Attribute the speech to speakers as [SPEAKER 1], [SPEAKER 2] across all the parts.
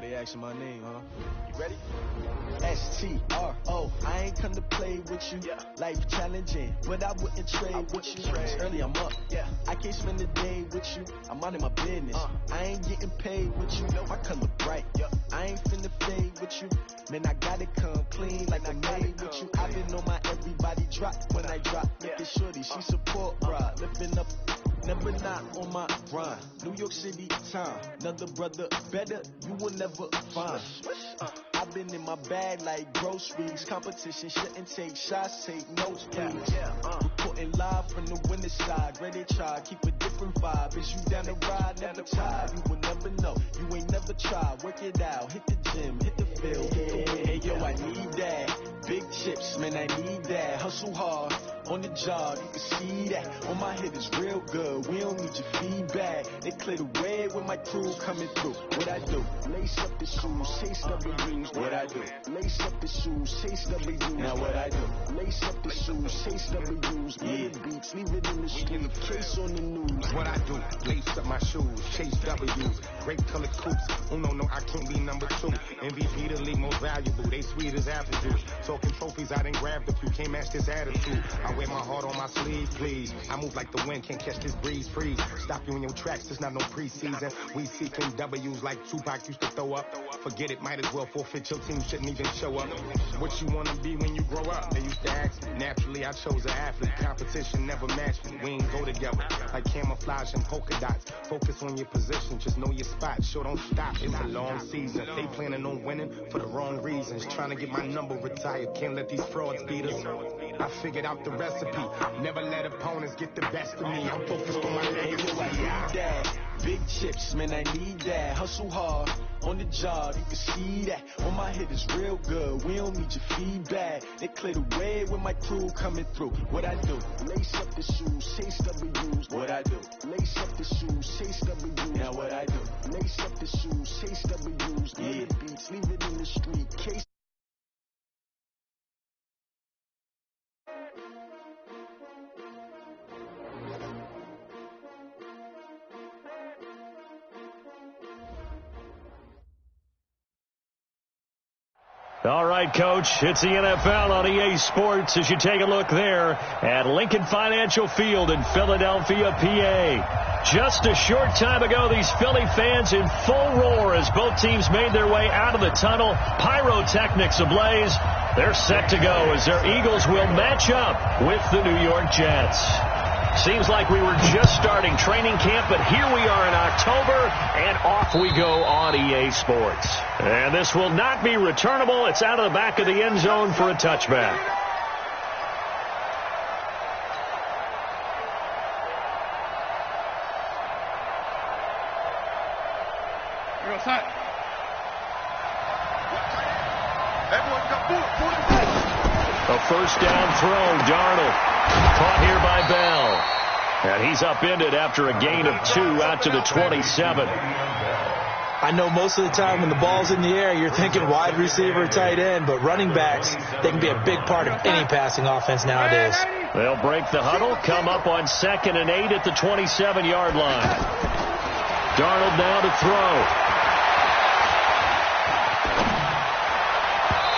[SPEAKER 1] they asking my name, huh? You ready? S-T-R-O. I ain't come to play with you. Yeah. Life challenging, but I wouldn't trade with you. It's early, I'm up. Yeah. I can't spend the day with you. I'm out of my business. I ain't getting paid with you. My color bright. Yeah. I ain't finna fade with you. Man, I gotta come clean like I'm made with you. I been on my everybody drop when I drop. Look at shorty, she support, bruh. Living up. Never not on my grind. New York City time. Another brother better, you will never find. I've been in my bag like groceries. Competition shouldn't take shots, take notes, please. Reporting live from the winning side. Ready to try, keep a different vibe. Is you down the ride, never tired. You will never know, you ain't never tried. Work it out, hit the gym, hit the field, hit the win. Hey yo, I need that. Big chips, man, I need that. Hustle hard, on the job, you can see that. On my head is real good, we don't need your feedback. They clear the way when my crew coming through. What I do? Lace up the shoes, chase W's. What I do? Lace up the shoes, chase W's. Now what I do? Lace up the shoes, chase W's. Yeah, beats, leave it in the street, case on the news.
[SPEAKER 2] What I do? Lace up my shoes, chase W's. Great colored coops. Oh no, I can't be number 2. MVP the league most valuable. They sweet as apple juice. Talking trophies, I didn't grab the few. Can't match this attitude. I wear my heart on my sleeve, please. I move like the wind, can't catch this breeze, freeze. Stop you in your tracks, there's not no preseason. We seeking W's like Tupac used to throw up. Forget it, might as well forfeit. Your team shouldn't even show up. What you wanna be when you grow up? They used to ask me. Naturally, I chose an athlete. Competition never matched me. We ain't go together like camouflage and polka dots. Focus on your position, just know your spot. Sure, don't stop. It's a long season. They planning on winning for the wrong reasons. Trying to get my number retired. Can't let these frauds beat us. I figured out the recipe. Never let opponents get the best of me. I'm focused on my legacy.
[SPEAKER 1] I need that. Big chips, man, I need that. Hustle hard, on the job, you can see that. On my head is real good, we don't need your feedback. They clear the way when my crew coming through. What I do? Lace up the shoes, chase W's. What I do? Lace up the shoes, chase W's. Now what I do? Lace up the shoes, chase W's. Yeah, beats, leave it in the street, case.
[SPEAKER 3] All right, Coach, it's the NFL on EA Sports as you take a look there at Lincoln Financial Field in Philadelphia, PA. Just a short time ago, these Philly fans in full roar as both teams made their way out of the tunnel. Pyrotechnics ablaze. They're set to go as their Eagles will match up with the New York Jets. Seems like we were just starting training camp, but here we are in October, and off we go on EA Sports. And this will not be returnable. It's out of the back of the end zone for a touchback. A first down throw, Darnold. Caught here by Bell. And he's upended after a gain of 2 out to the 27.
[SPEAKER 4] I know most of the time when the ball's in the air, you're thinking wide receiver, tight end, but running backs, they can be a big part of any passing offense nowadays.
[SPEAKER 3] They'll break the huddle, come up on 2nd and 8 at the 27-yard line. Darnold now to throw.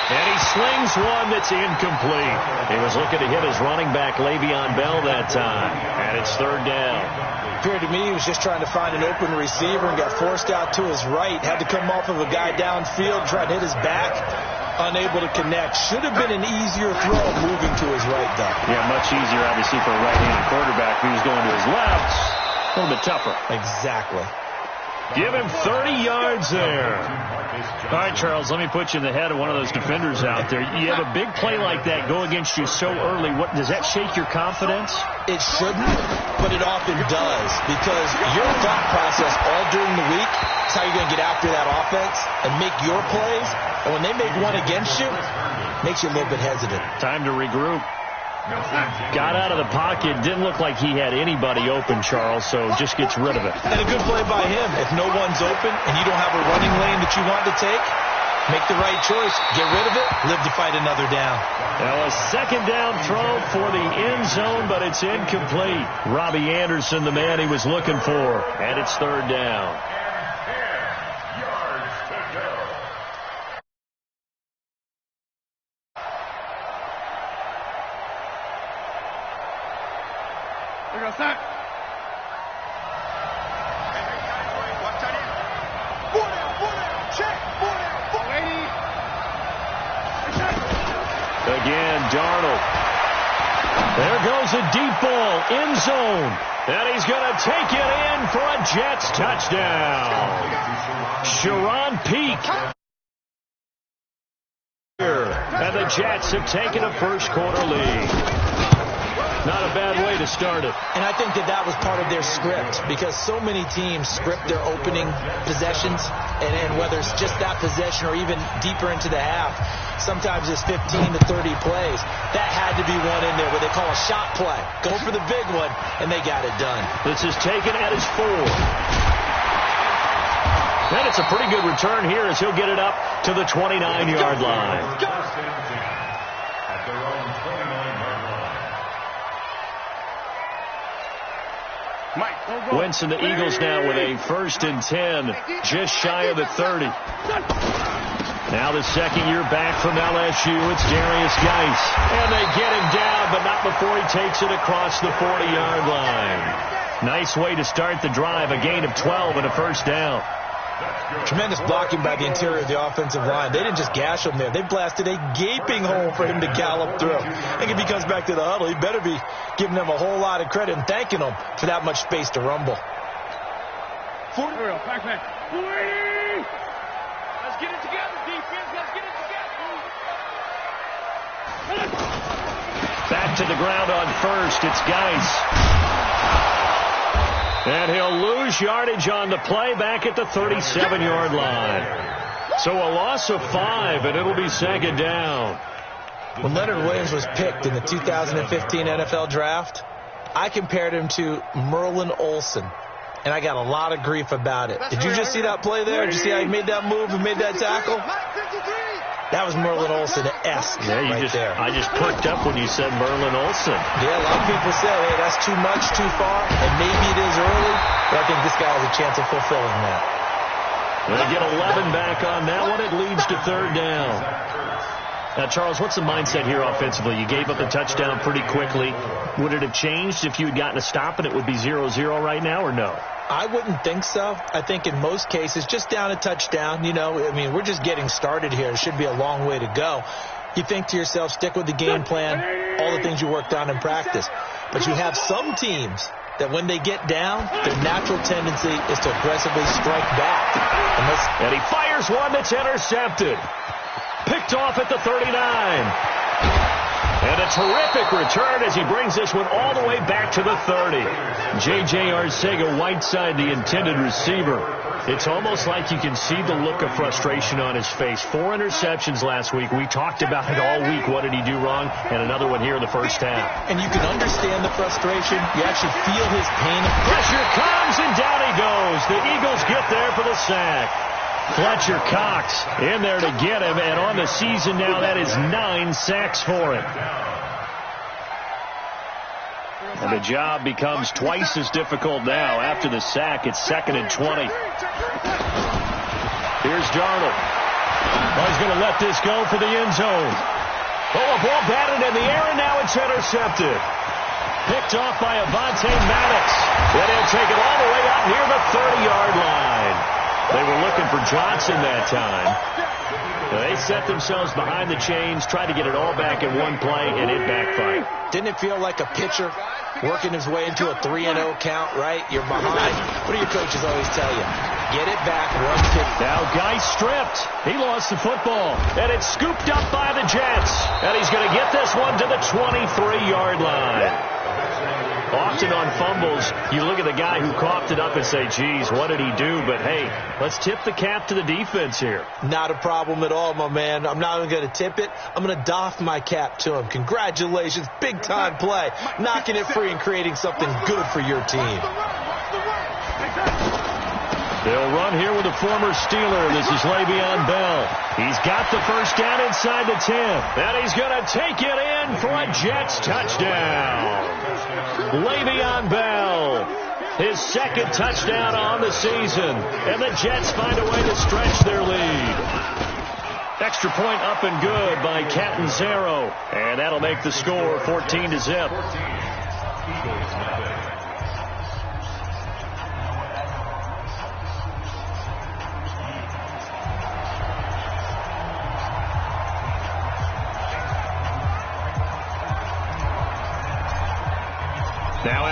[SPEAKER 3] And he slings one that's incomplete. He was looking to hit his running back, Le'Veon Bell, that time. And it's 3rd down.
[SPEAKER 4] It appeared to me he was just trying to find an open receiver and got forced out to his right. Had to come off of a guy downfield, try to hit his back. Unable to connect. Should have been an easier throw moving to his right, though.
[SPEAKER 3] Yeah, much easier, obviously, for a right-handed quarterback who's going to his left. A little bit tougher.
[SPEAKER 4] Exactly.
[SPEAKER 3] Give him 30 yards there. All right, Charles, let me put you in the head of one of those defenders out there. You have a big play like that go against you so early. What does that shake your confidence?
[SPEAKER 4] It shouldn't, but it often does, because your thought process all during the week is how you're going to get after that offense and make your plays. And when they make one against you, it makes you a little bit hesitant.
[SPEAKER 3] Time to regroup. Got out of the pocket. Didn't look like he had anybody open, Charles, so just gets rid of it.
[SPEAKER 4] And a good play by him. If no one's open and you don't have a running lane that you want to take, make the right choice. Get rid of it. Live to fight another down.
[SPEAKER 3] Now a 2nd down throw for the end zone, but it's incomplete. Robbie Anderson, the man he was looking for. And it's 3rd down. again. Darnold. There goes a deep ball. End zone. And he's going to take it in for a Jets touchdown. Sharon Peak. And the Jets have taken a first-quarter lead. Not a bad way to start it.
[SPEAKER 4] And I think that was part of their script, because so many teams script their opening possessions, and whether it's just that possession or even deeper into the half, sometimes it's 15 to 30 plays. That had to be one in there where they call a shot play. Go for the big one, and they got it done.
[SPEAKER 3] This is taken at his 4. And it's a pretty good return here as he'll get it up to the 29-yard line. Winston, the Eagles now with a 1st and 10, just shy of the 30. Now the second year back from LSU, it's Darius Geis. And they get him down, but not before he takes it across the 40-yard line. Nice way to start the drive, a gain of 12 and a first down.
[SPEAKER 4] Tremendous blocking by the interior of the offensive line. They didn't just gash him there. They blasted a gaping hole for him to gallop through. I think if he comes back to the huddle, he better be giving them a whole lot of credit and thanking them for that much space to rumble.
[SPEAKER 5] Let's get it together, defense. Let's get it together.
[SPEAKER 3] Back to the ground on first. It's Geis. And he'll lose yardage on the play back at the 37-yard line. So a loss of 5, and it'll be second down.
[SPEAKER 4] When Leonard Williams was picked in the 2015 NFL Draft, I compared him to Merlin Olsen, and I got a lot of grief about it. Did you just see that play there? Did you see how he made that move and made that tackle? That was Merlin Olsen-esque there.
[SPEAKER 3] I just perked up when you said Merlin Olsen.
[SPEAKER 4] Yeah, a lot of people say, hey, that's too much, too far, and maybe it is early, but I think this guy has a chance of fulfilling that.
[SPEAKER 3] They get 11 back on that one. It leads to third down. Now, Charles, what's the mindset here offensively? You gave up the touchdown pretty quickly. Would it have changed if you had gotten a stop and it would be 0-0 right now, or no?
[SPEAKER 4] I wouldn't think so. I think in most cases, just down a touchdown, we're just getting started here. It should be a long way to go. You think to yourself, stick with the game plan, all the things you worked on in practice. But you have some teams that when they get down, their natural tendency is to aggressively strike back.
[SPEAKER 3] And he fires one that's intercepted. Picked off at the 39. And a terrific return as he brings this one all the way back to the 30. J.J. Arcega-Whiteside, the intended receiver. It's almost like you can see the look of frustration on his face. 4 interceptions last week. We talked about it all week. What did he do wrong? And another one here in the first half.
[SPEAKER 4] And you can understand the frustration. You actually feel his pain.
[SPEAKER 3] Pressure comes, and down he goes. The Eagles get there for the sack. Fletcher Cox in there to get him, and on the season now, that is 9 sacks for him. And the job becomes twice as difficult now. After the sack, it's 2nd and 20. Here's Darnold. Oh, he's going to let this go for the end zone. Oh, a ball batted in the air, and now it's intercepted. Picked off by Avonte Maddox. Then he'll take it all the way out near the 30-yard line. They were looking for Johnson that time. They set themselves behind the chains, tried to get it all back in one play, and it backfired.
[SPEAKER 4] Didn't it feel like a pitcher working his way into a 3-0 count, right? You're behind. What do your coaches always tell you? Get it back, run kick.
[SPEAKER 3] Now Geis stripped. He lost the football, and it's scooped up by the Jets. And he's going to get this one to the 23-yard line. Often on fumbles, you look at the guy who coughed it up and say, geez, what did he do? But, hey, let's tip the cap to the defense here.
[SPEAKER 4] Not a problem at all, my man. I'm not even going to tip it. I'm going to doff my cap to him. Congratulations. Big-time play. Knocking it free and creating something good for your team.
[SPEAKER 3] They'll run here with a former Steeler. This is Le'Veon Bell. He's got the first down inside the 10. And he's going to take it in for a Jets touchdown. Le'Veon Bell, his 2nd touchdown on the season. And the Jets find a way to stretch their lead. Extra point up and good by Catanzaro. And that'll make the score 14-0.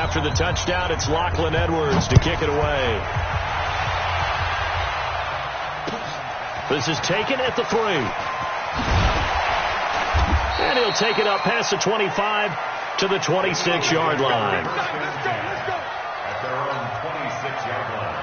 [SPEAKER 3] after the touchdown, it's Lachlan Edwards to kick it away. This is taken at the 3. And he'll take it up past the 25 to the 26-yard line.
[SPEAKER 5] Let's go.
[SPEAKER 6] At their own 26-yard line.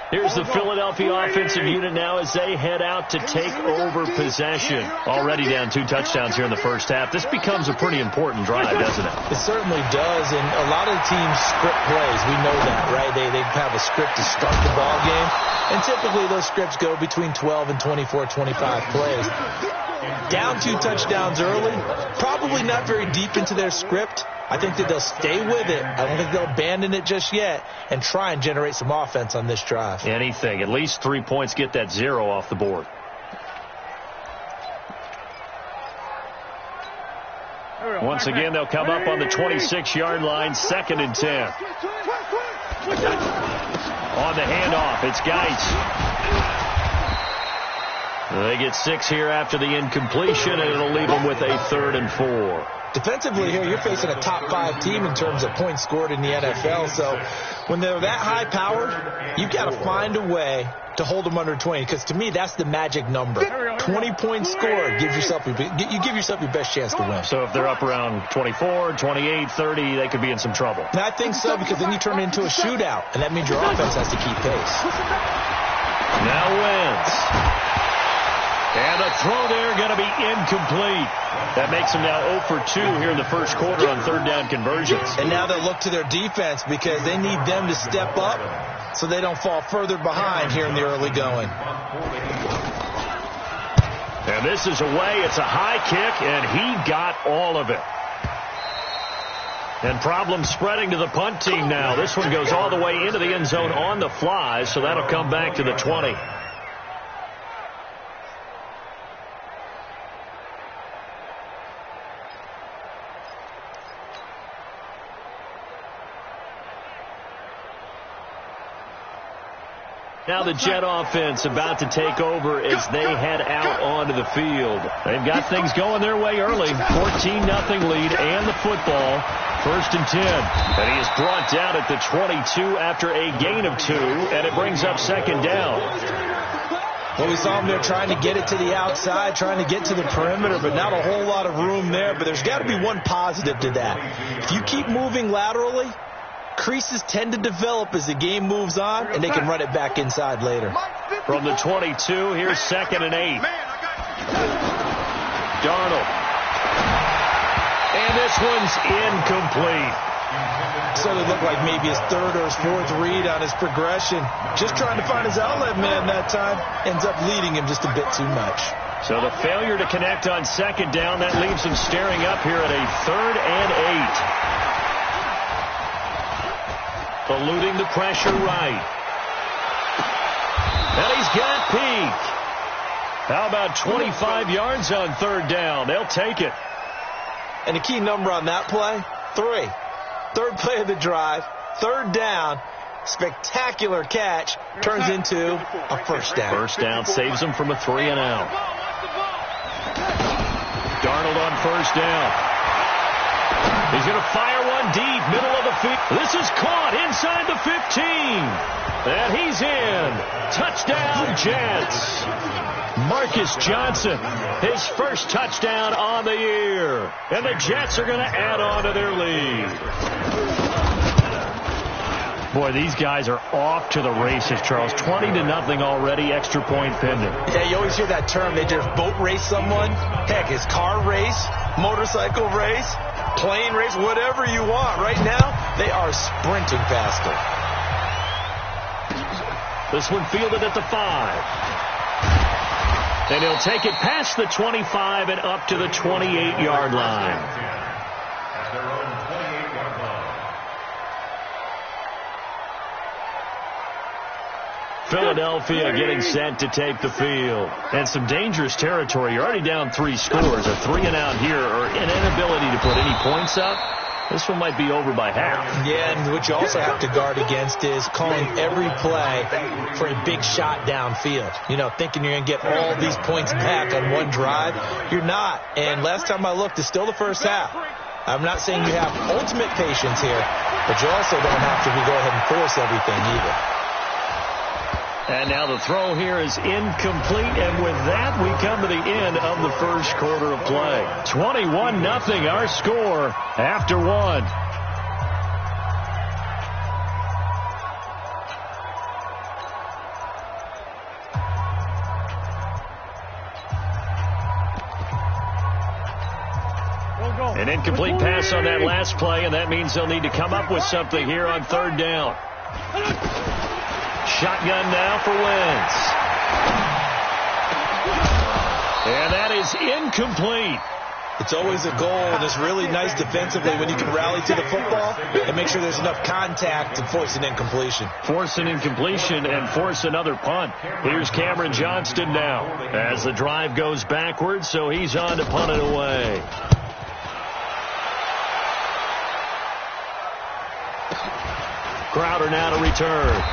[SPEAKER 3] Here's the Philadelphia offensive unit now as they head out to take over possession. Already down 2 touchdowns here in the first half. This becomes a pretty important drive, doesn't it?
[SPEAKER 4] It certainly does, and a lot of the teams script plays. We know that, right? They have a script to start the ball game, and typically those scripts go between 12 and 24, 25 plays. Down 2 touchdowns early, probably not very deep into their script. I think that they'll stay with it. I don't think they'll abandon it just yet and try and generate some offense on this drive.
[SPEAKER 3] Anything. At least 3 points, get that 0 off the board. Once again, they'll come up on the 26-yard line, 2nd and 10. On the handoff, it's Geis. They get 6 here after the incompletion, and it'll leave them with a 3rd and 4.
[SPEAKER 4] Defensively here, you're facing a top 5 team in terms of points scored in the NFL. So when they're that high powered, you've got to find a way to hold them under 20. Because to me, that's the magic number. 20 points scored gives yourself you give yourself your best chance to win.
[SPEAKER 3] So if they're up around 24, 28, 30, they could be in some trouble.
[SPEAKER 4] And I think so, because then you turn it into a shootout, and that means your offense has to keep pace.
[SPEAKER 3] Now Wentz. And the throw there going to be incomplete. That makes them now 0 for 2 here in the first quarter on 3rd down conversions.
[SPEAKER 4] And now they'll look to their defense because they need them to step up so they don't fall further behind here in the early going.
[SPEAKER 3] And this is away. It's a high kick, and he got all of it. And problems spreading to the punt team now. This one goes all the way into the end zone on the fly, so that'll come back to the 20. Now the Jet offense about to take over as they head out onto the field. They've got things going their way early. 14-0 lead and the football. 1st and 10. And he is brought down at the 22 after a gain of 2, and it brings up 2nd down.
[SPEAKER 4] Well, we saw him there trying to get it to the outside, trying to get to the perimeter, but not a whole lot of room there. But there's got to be one positive to that. If you keep moving laterally, creases tend to develop as the game moves on, and they can run it back inside later.
[SPEAKER 3] From the 22, here's 2nd and 8. Darnold. And this one's incomplete.
[SPEAKER 4] So it looked like maybe his 3rd or his 4th read on his progression. Just trying to find his outlet man that time. Ends up leading him just a bit too much.
[SPEAKER 3] So the failure to connect on 2nd down, that leaves him staring up here at a 3rd and 8. Eluding the pressure right. And he's got Peak. How about 25 yards on 3rd down? They'll take it.
[SPEAKER 4] And the key number on that play, 3. 3rd play of the drive, 3rd down, spectacular catch, turns into a 1st down.
[SPEAKER 3] 1st down saves him from a 3 and out. Darnold on 1st down. He's going to fire one deep, middle of the field. This is caught inside the 15. And he's in. Touchdown, Jets. Marcus Johnson, his first touchdown on the year. And the Jets are going to add on to their lead. Boy, these guys are off to the races, Charles. 20-0 already, extra point pending.
[SPEAKER 4] Yeah, you always hear that term. They just boat race someone. Heck, it's car race, motorcycle race, plane race, whatever you want. Right now, they are sprinting faster.
[SPEAKER 3] This one fielded at the 5. And he'll take it past the 25 and up to the 28-yard line.
[SPEAKER 6] At their own 28-yard line.
[SPEAKER 3] Philadelphia getting set to take the field. And some dangerous territory. You're already down 3 scores. A 3 and out here, or an inability to put any points up, This one might be over by half.
[SPEAKER 4] Yeah, and what you also have to guard against is calling every play for a big shot downfield. You know, thinking you're going to get all these points back on one drive. You're not. And last time I looked, it's still the first half. I'm not saying you have ultimate patience here, but you also don't have to go ahead and force everything either.
[SPEAKER 3] And now the throw here is incomplete, and with that, we come to the end of the first quarter of play. 21-0 our score after one. An incomplete pass on that last play, and that means they'll need to come up with something here on third down. Shotgun now for Wentz. And that is incomplete.
[SPEAKER 4] It's always a goal, and it's really nice defensively when you can rally to the football and make sure there's enough contact to force an incompletion.
[SPEAKER 3] Force an incompletion and force another punt. Here's Cameron Johnston now as the drive goes backwards, so he's on to punt it away. Crowder now to return.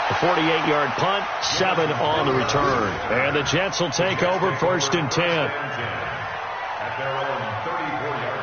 [SPEAKER 3] A 48-yard punt, 7 on the return. And the Jets will take over first and 10.
[SPEAKER 6] At their own 34-yard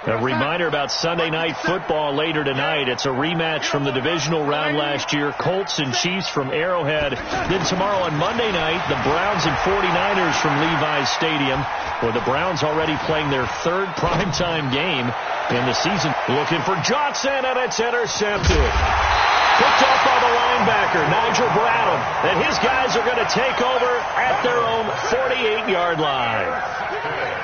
[SPEAKER 6] line.
[SPEAKER 3] A reminder about Sunday Night Football later tonight. It's a rematch from the divisional round last year. Colts and Chiefs from Arrowhead. Then tomorrow on Monday night, the Browns and 49ers from Levi's Stadium, where the Browns already playing their third primetime game in the season. Looking for Johnson, and it's intercepted. Picked off by the linebacker, Nigel Bradham. And his guys are going to take over at their own 48-yard line.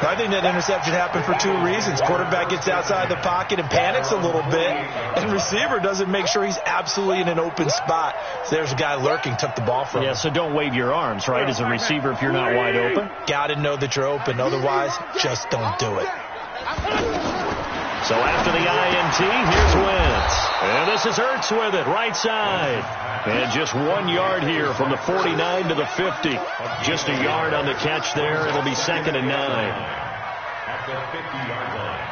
[SPEAKER 4] I think that interception happened for two reasons. Quarterback gets outside the pocket and panics a little bit, and receiver doesn't make sure he's absolutely in an open spot. So there's a guy lurking, took the ball from him.
[SPEAKER 3] Yeah, so don't wave your arms, right, as a receiver if you're not wide open.
[SPEAKER 4] Got to know that you're open. Otherwise, just don't do it.
[SPEAKER 3] So after the INT, here's Wentz. And this is Ertz with it, right side. And just 1 yard here from the 49 to the 50. Just a yard on the catch there. It'll be 2nd and 9.
[SPEAKER 6] At the 50-yard line.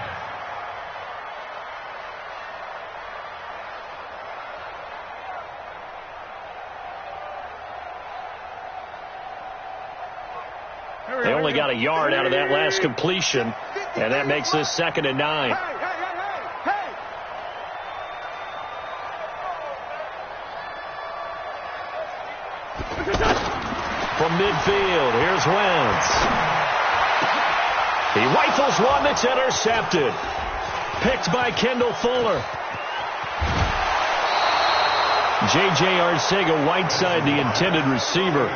[SPEAKER 3] They only got a yard out of that last completion, and that makes this 2nd and 9. From midfield, here's Wentz. He rifles one that's intercepted. Picked by Kendall Fuller. J.J. Arcega-Whiteside, the intended receiver.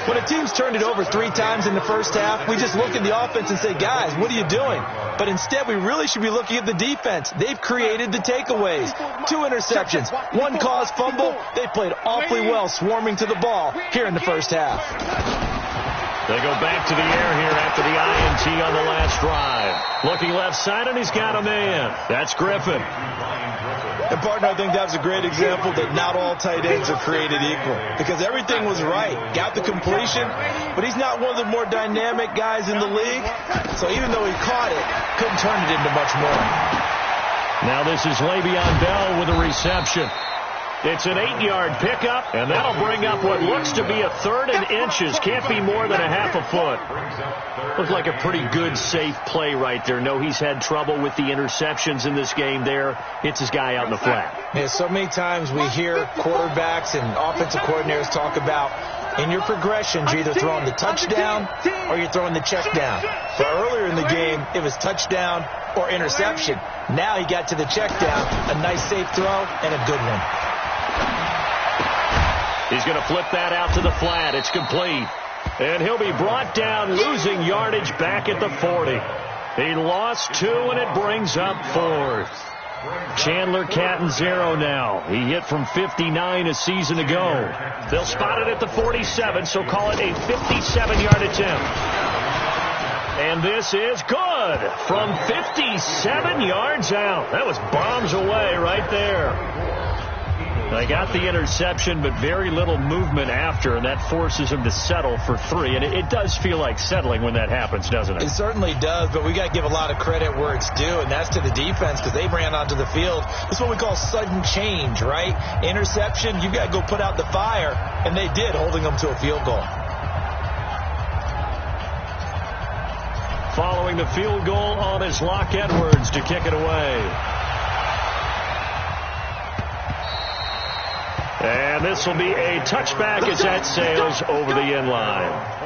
[SPEAKER 4] When a team's turned it over 3 times in the first half, we just look at the offense and say, guys, what are you doing? But instead, we really should be looking at the defense. They've created the takeaways. 2 interceptions, 1 caused fumble. They played awfully well swarming to the ball here in the first half.
[SPEAKER 3] They go back to the air here after the INT on the last drive. Looking left side, and he's got a man. That's Griffin.
[SPEAKER 4] And, partner, I think that's a great example that not all tight ends are created equal. Because everything was right. Got the completion, but he's not one of the more dynamic guys in the league. So even though he caught it, couldn't turn it into much more.
[SPEAKER 3] Now this is Le'Veon Bell with a reception. It's an 8-yard pickup, and that'll bring up what looks to be a 3rd and inches. Can't be more than a half a foot. Looked like a pretty good, safe play right there. No, he's had trouble with the interceptions in this game there. Hits his guy out in the flat.
[SPEAKER 4] Yeah, so many times we hear quarterbacks and offensive coordinators talk about in your progressions, you're either throwing the touchdown or you're throwing the check down. But earlier in the game, it was touchdown or interception. Now he got to the check down, a nice safe throw, and a good one.
[SPEAKER 3] He's going to flip that out to the flat. It's complete. And he'll be brought down, losing yardage back at the 40. He lost 2, and it brings up 4th. Chandler Catanzaro now. He hit from 59 a season ago. They'll spot it at the 47, so call it a 57-yard attempt. And this is good from 57 yards out. That was bombs away right there. They got the interception, but very little movement after, and that forces them to settle for 3. And it does feel like settling when that happens, doesn't it?
[SPEAKER 4] It certainly does, but we got to give a lot of credit where it's due, and that's to the defense because they ran onto the field. This is what we call sudden change, right? Interception, you got to go put out the fire, and they did, holding them to a field goal.
[SPEAKER 3] Following the field goal on is Locke Edwards to kick it away. And this will be a touchback as that sails over the end line.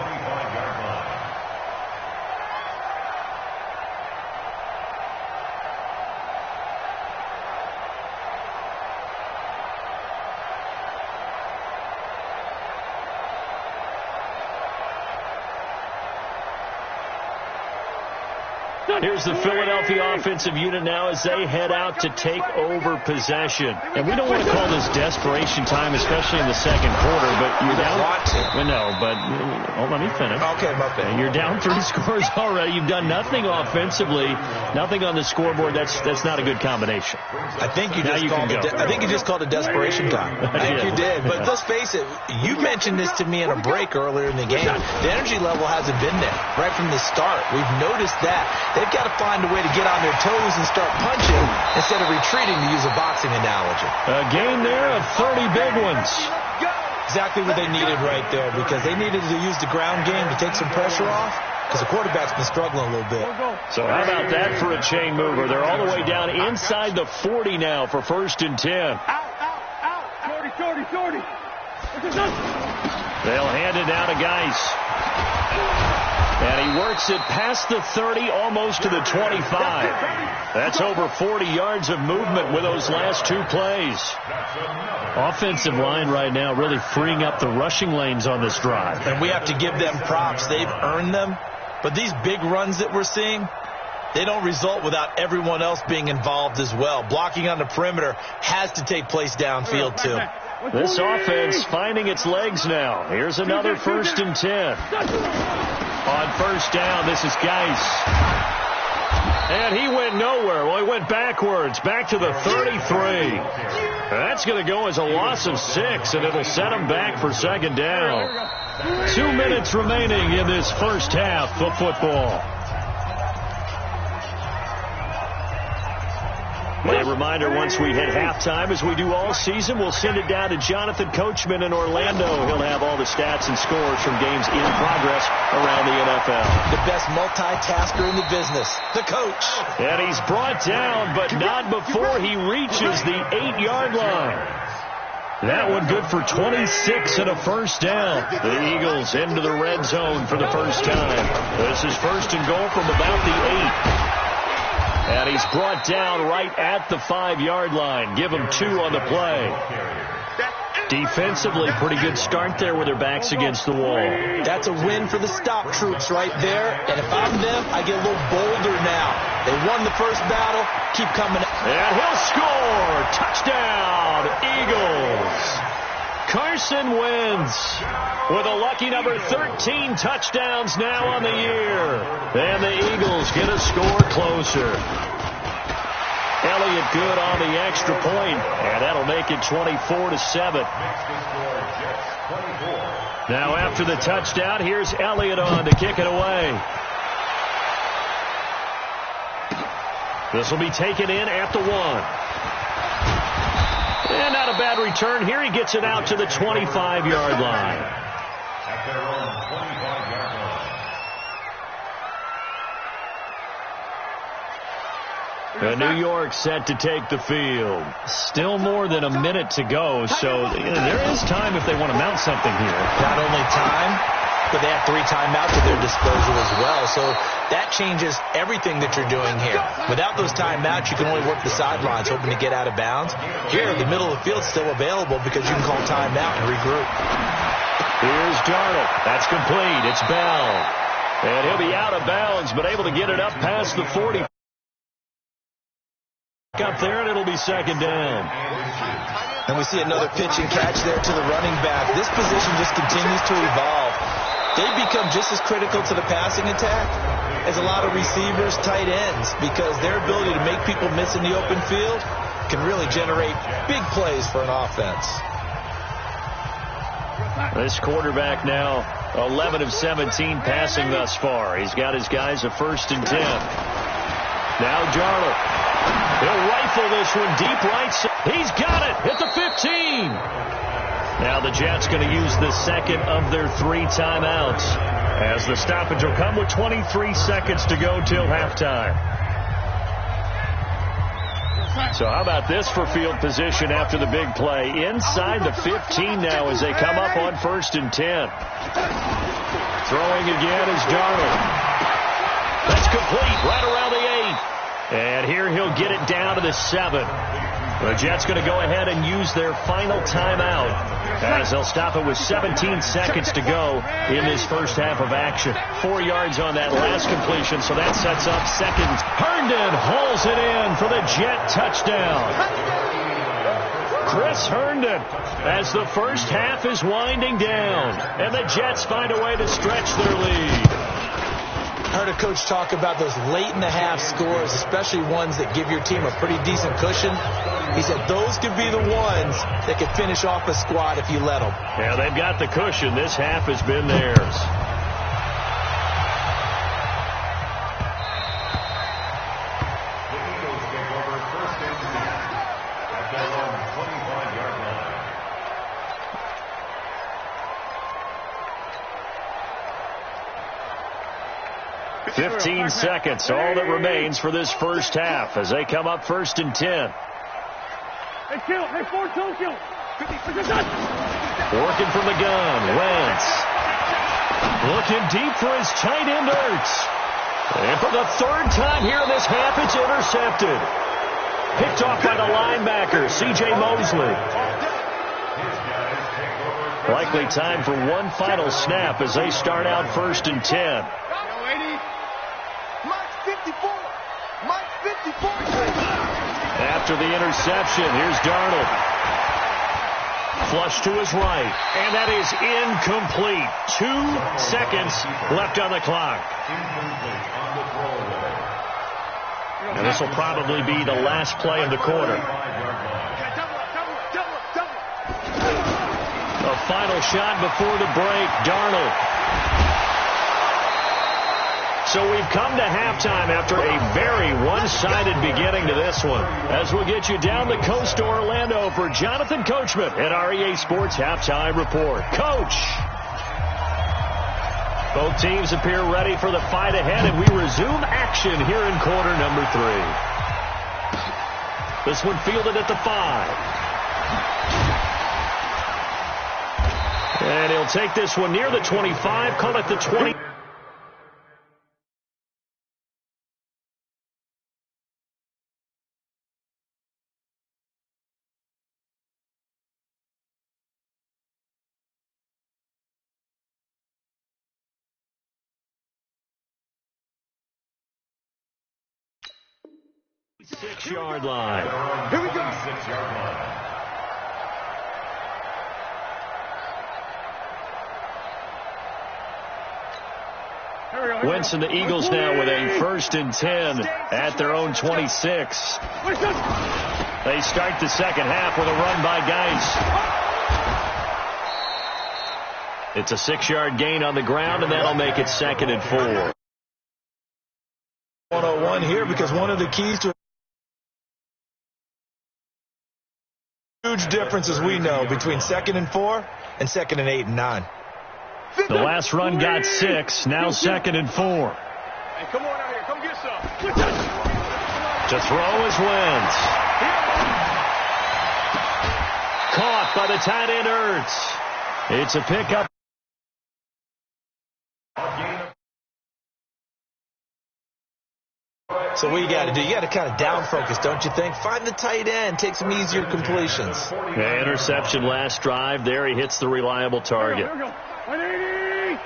[SPEAKER 3] Here's the Philadelphia offensive unit now as they head out to take over possession. And we don't want to call this desperation time, especially in the second quarter, but you're down. No, but let me finish.
[SPEAKER 4] Okay, my bad.
[SPEAKER 3] You're down 3 scores already. You've done nothing offensively, nothing on the scoreboard. That's not a good combination.
[SPEAKER 4] I think you just called it desperation time. I think you did. But let's face it, you mentioned this to me in a break earlier in the game. The energy level hasn't been there right from the start. We've noticed that. They've got to find a way to get on their toes and start punching instead of retreating, to use a boxing analogy.
[SPEAKER 3] A game there of 30 big ones.
[SPEAKER 4] Exactly what they needed right there, because they needed to use the ground game to take some pressure off, because the quarterback's been struggling a little bit.
[SPEAKER 3] So how about that for a chain mover? They're all the way down inside the 40 now for 1st and 10.
[SPEAKER 5] Out. 40.
[SPEAKER 3] They'll hand it down to Geis. And he works it past the 30, almost to the 25. That's over 40 yards of movement with those last 2 plays. Offensive line right now really freeing up the rushing lanes on this drive.
[SPEAKER 4] And we have to give them props. They've earned them. But these big runs that we're seeing, they don't result without everyone else being involved as well. Blocking on the perimeter has to take place downfield too.
[SPEAKER 3] This offense finding its legs now. Here's another 1st and 10. On 1st down, this is Geis. And he went nowhere. Well, he went backwards, back to the 33. That's going to go as a loss of 6, and it'll set him back for 2nd down. 2 minutes remaining in this first half of football. A reminder, once we hit halftime, as we do all season, we'll send it down to Jonathan Coachman in Orlando. He'll have all the stats and scores from games in progress around the NFL.
[SPEAKER 4] The best multitasker in the business, the coach.
[SPEAKER 3] And he's brought down, but not before he reaches the 8-yard line. That one good for 26 and a 1st down. The Eagles into the red zone for the first time. This is 1st and goal from about the 8. And he's brought down right at the 5-yard line. Give him 2 on the play. Defensively, pretty good start there with their backs against the wall.
[SPEAKER 4] That's a win for the stop troops right there. And if I'm them, I get a little bolder now. They won the first battle. Keep coming.
[SPEAKER 3] And he'll score. Touchdown, Eagles. Carson Wentz with a lucky number 13 touchdowns now on the year. And the Eagles get a score closer. Elliott good on the extra point, and that'll make it 24-7. Now after the touchdown, here's Elliott on to kick it away. This will be taken in at the 1. And not a bad return here. He gets it out to the 25-yard line.
[SPEAKER 6] At their own 25-yard line.
[SPEAKER 3] New York set to take the field. Still more than a minute to go, so there is time if they want to mount something here.
[SPEAKER 4] Not only time, but they have 3 timeouts at their disposal as well. So that changes everything that you're doing here. Without those timeouts, you can only work the sidelines, hoping to get out of bounds. Here, the middle of the field is still available because you can call timeout and regroup.
[SPEAKER 3] Here's Darnold. That's complete. It's Bell. And he'll be out of bounds, but able to get it up past the 40. Up there, and it'll be 2nd down.
[SPEAKER 4] And we see another pitch and catch there to the running back. This position just continues to evolve. They become just as critical to the passing attack as a lot of receivers, tight ends, because their ability to make people miss in the open field can really generate big plays for an offense.
[SPEAKER 3] This quarterback now 11 of 17 passing thus far. He's got his guys a 1st and 10. Now Darnold. He'll rifle this one deep right. He's got it at the 15. Now the Jets going to use the second of their 3 timeouts, as the stoppage will come with 23 seconds to go till halftime. So how about this for field position after the big play? Inside the 15 now as they come up on 1st and 10. Throwing again is Darnold. That's complete right around the 8. And here he'll get it down to the 7. The Jets going to go ahead and use their final timeout, as they'll stop it with 17 seconds to go in this first half of action. 4 yards on that last completion, so that sets up seconds. Herndon hauls it in for the Jet touchdown. Chris Herndon, as the first half is winding down, and the Jets find a way to stretch their lead.
[SPEAKER 4] I heard a coach talk about those late-in-the-half scores, especially ones that give your team a pretty decent cushion. He said those could be the ones that could finish off a squad if you let them.
[SPEAKER 3] Yeah, they've got the cushion. This half has been theirs.
[SPEAKER 6] The Eagles take over 1st and 10 at their own 25-yard line.
[SPEAKER 3] 15 seconds, all that remains for this first half as they come up 1st and 10.
[SPEAKER 5] Hey, kill. Hey, Ford, kill.
[SPEAKER 3] Working from the gun, Wentz. Looking deep for his tight end, Ertz. And for the 3rd time here in this half, it's intercepted. Picked off by the linebacker, C.J. Mosley. Likely time for one final snap as they start out 1st and 10. After the interception, here's Darnold. Flush to his right, and that is incomplete. 2 seconds left on the clock. And this will probably be the last play of the quarter. A final shot before the break, Darnold. So we've come to halftime after a very one-sided beginning to this one, as we'll get you down the coast to Orlando for Jonathan Coachman at REA Sports Halftime Report. Coach! Both teams appear ready for the fight ahead, and we resume action here in quarter number 3. This one fielded at the 5. And he'll take this one near the 25, call it the 20. Six-yard line.
[SPEAKER 5] Here we go.
[SPEAKER 6] 6-yard line.
[SPEAKER 3] Wentz and the Eagles now with a 1st and 10 at their own 26. They start the second half with a run by Geis. It's a 6-yard gain on the ground, and that'll make it 2nd and 4.
[SPEAKER 4] 101 here, because one of the keys to huge difference, as we know, between 2nd and 4 and 2nd and 8 and 9.
[SPEAKER 3] The last run got 6, now 2nd and 4.
[SPEAKER 5] Hey, come on out here. Come get some.
[SPEAKER 3] To throw is Wentz. Caught by the tight end, Ertz. It's a pickup.
[SPEAKER 4] So what you got to do, you got to kind of down focus, don't you think? Find the tight end, take some easier completions.
[SPEAKER 3] Yeah, interception last drive. There he hits the reliable target.
[SPEAKER 5] Here we go. 180.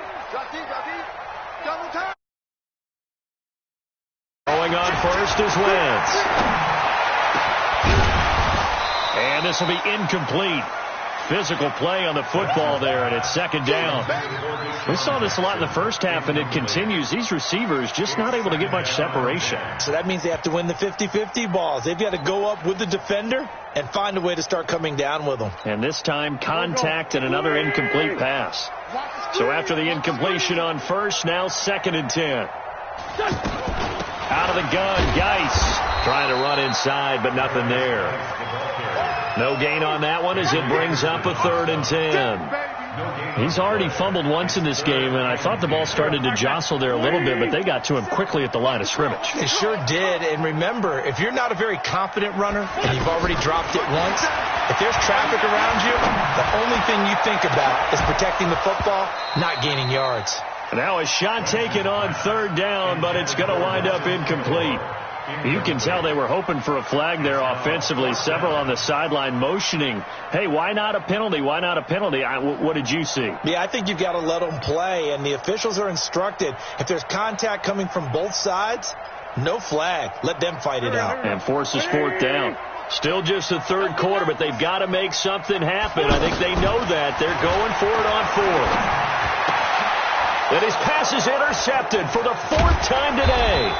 [SPEAKER 3] Going on first is Wentz. And this will be incomplete. physical play on the football there, and it's second down. We saw this a lot in the first half, and it continues. These receivers just not able to get much separation.
[SPEAKER 4] So that means they have to win the 50-50 balls. They've got to go up with the defender and find a way to start coming down with them.
[SPEAKER 3] And this time, contact and another incomplete pass. So after the incompletion on first, now 2nd and 10. Out of the gun, Geis trying to run inside, but nothing there. No gain on that one as it brings up a 3rd and 10. He's already fumbled once in this game, and I thought the ball started to jostle there a little bit, but they got to him quickly at the line of scrimmage.
[SPEAKER 4] They sure did. And remember, if you're not a very confident runner and you've already dropped it once, if there's traffic around you, the only thing you think about is protecting the football, not gaining yards.
[SPEAKER 3] Now a shot taken on 3rd down, but it's going to wind up incomplete. You can tell they were hoping for a flag there offensively. Several on the sideline motioning, hey, why not a penalty? Why not a penalty? What did you see?
[SPEAKER 4] Yeah, I think you've got to let them play, and the officials are instructed. If there's contact coming from both sides, no flag. Let them fight it out.
[SPEAKER 3] And forces 4th down. Still just the 3rd quarter, but they've got to make something happen. I think they know that. They're going for it on 4th. And his pass is intercepted for the 4th time today.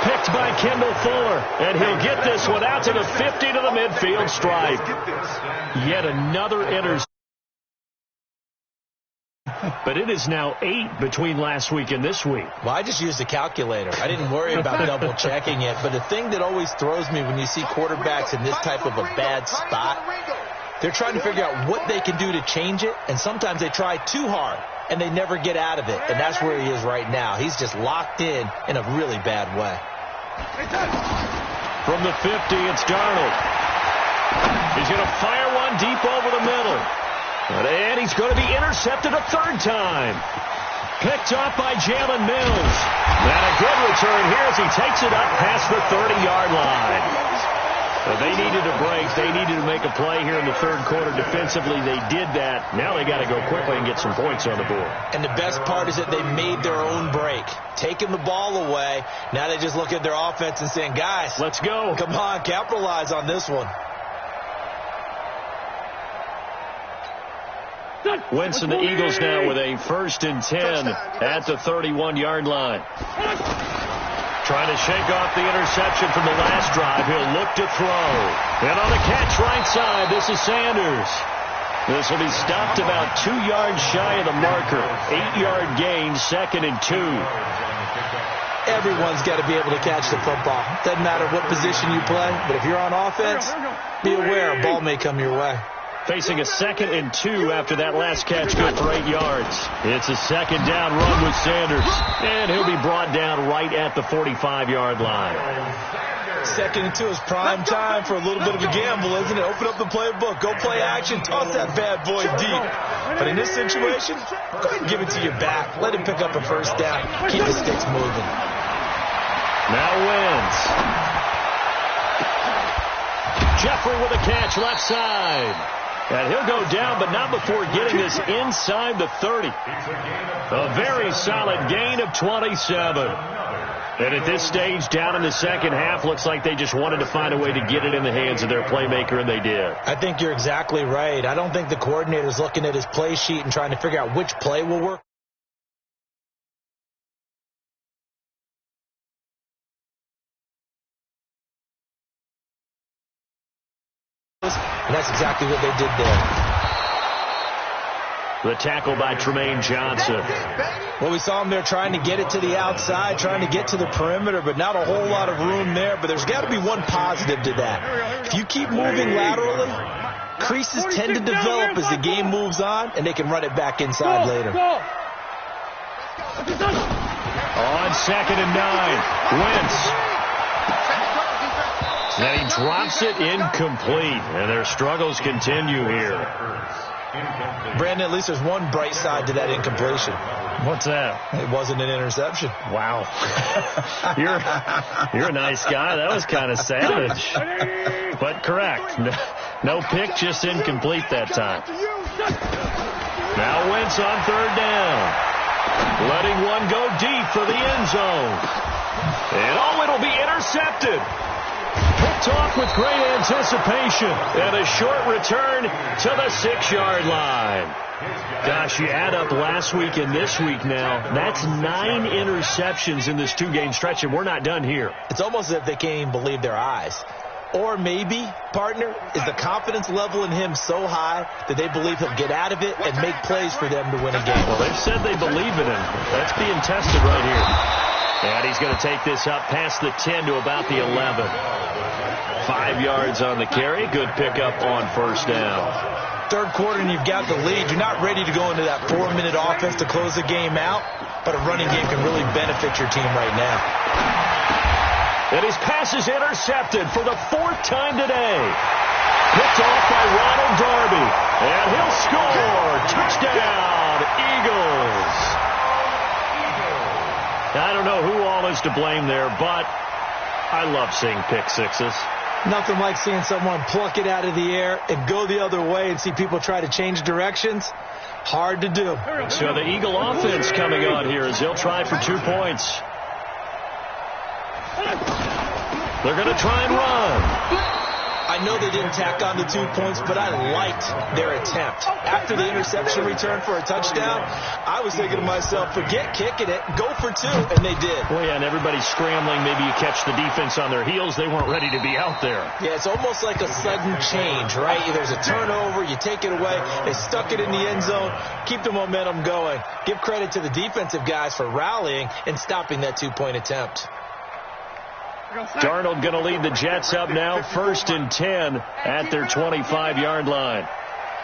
[SPEAKER 3] Picked by Kendall Fuller, and he'll get this one out to the 50 to the midfield stripe. Yet another interception. But it is now 8 between last week and this week.
[SPEAKER 4] Well, I just used a calculator. I didn't worry about double-checking it. But the thing that always throws me when you see quarterbacks in this type of a bad spot, they're trying to figure out what they can do to change it, and sometimes they try too hard, and they never get out of it. And that's where he is right now. He's just locked in a really bad way.
[SPEAKER 3] From the 50, it's Darnold. He's going to fire one deep over the middle. And he's going to be intercepted a 3rd time. Picked up by Jalen Mills. And a good return here as he takes it up past the 30-yard line. But they needed a break. They needed to make a play here in the 3rd quarter. Defensively, they did that. Now they got to go quickly and get some points on the board.
[SPEAKER 4] And the best part is that they made their own break. Taking the ball away. Now they just look at their offense and saying, guys,
[SPEAKER 3] let's go.
[SPEAKER 4] Come on, capitalize on this one.
[SPEAKER 3] Wentz and the Eagles now with a 1st and 10 at the 31-yard line. Trying to shake off the interception from the last drive. He'll look to throw. And on the catch right side, this is Sanders. This will be stopped about 2 yards shy of the marker. 8-yard gain, 2nd and 2.
[SPEAKER 4] Everyone's got to be able to catch the football. Doesn't matter what position you play, but if you're on offense, be aware a ball may come your way.
[SPEAKER 3] Facing a 2nd and 2 after that last catch, good for 8 yards. It's a 2nd down run with Sanders. And he'll be brought down right at the 45-yard line.
[SPEAKER 4] 2nd and 2 is prime time for a little bit of a gamble, isn't it? Open up the playbook. Go play action. Toss that bad boy deep. But in this situation, go ahead and give it to your back. Let him pick up a 1st down. Keep the sticks moving.
[SPEAKER 3] Now Wentz. Jeffrey with a catch left side. And he'll go down, but not before getting this inside the 30. A very solid gain of 27. And at this stage, down in the 2nd half, looks like they just wanted to find a way to get it in the hands of their playmaker, and they did.
[SPEAKER 4] I think you're exactly right. I don't think the coordinator's looking at his play sheet and trying to figure out which play will work. And that's exactly what they did there.
[SPEAKER 3] The tackle by Tremaine Johnson.
[SPEAKER 4] Well, we saw him there trying to get it to the outside, trying to get to the perimeter, but not a whole lot of room there. But there's got to be one positive to that. If you keep moving laterally, creases tend to develop as the game moves on, and they can run it back inside later.
[SPEAKER 3] On 2nd and 9, Wentz. And he drops it incomplete, and their struggles continue here.
[SPEAKER 4] Brandon, at least there's one bright side to that incompletion.
[SPEAKER 3] What's that?
[SPEAKER 4] It wasn't an interception.
[SPEAKER 3] Wow. You're a nice guy. That was kind of savage. But correct. No pick, just incomplete that time. Now Wentz on 3rd down. Letting one go deep for the end zone. And it'll be intercepted. Picked off with great anticipation. And a short return to the 6-yard line. Gosh, you add up last week and this week now, that's 9 interceptions in this 2-game stretch, and we're not done here.
[SPEAKER 4] It's almost as if they can't even believe their eyes. Or maybe, partner, is the confidence level in him so high that they believe he'll get out of it and make plays for them to win a game.
[SPEAKER 3] Well, they've said they believe in him. That's being tested right here. And he's going to take this up past the 10 to about the 11. 5 yards on the carry. Good pickup on first down.
[SPEAKER 4] Third quarter and you've got the lead. You're not ready to go into that 4-minute offense to close the game out, but a running game can really benefit your team right now.
[SPEAKER 3] And his pass is intercepted for the 4th time today. Picked off by Ronald Darby. And he'll score. Touchdown, Eagles. I don't know who all is to blame there, but I love seeing pick sixes.
[SPEAKER 4] Nothing like seeing someone pluck it out of the air and go the other way and see people try to change directions. Hard to do.
[SPEAKER 3] So the Eagle offense coming on here as they'll try for 2 points. They're going to try and run.
[SPEAKER 4] I know they didn't tack on the 2 points, but I liked their attempt. After the interception return for a touchdown, I was thinking to myself, forget kicking it, go for 2, and they did.
[SPEAKER 3] Well, yeah, and everybody's scrambling. Maybe you catch the defense on their heels. They weren't ready to be out there.
[SPEAKER 4] Yeah, it's almost like a sudden change, right? There's a turnover, you take it away, they stuck it in the end zone, keep the momentum going. Give credit to the defensive guys for rallying and stopping that 2-point attempt.
[SPEAKER 3] Darnold going to lead the Jets up now, 1st and 10 at their 25-yard line.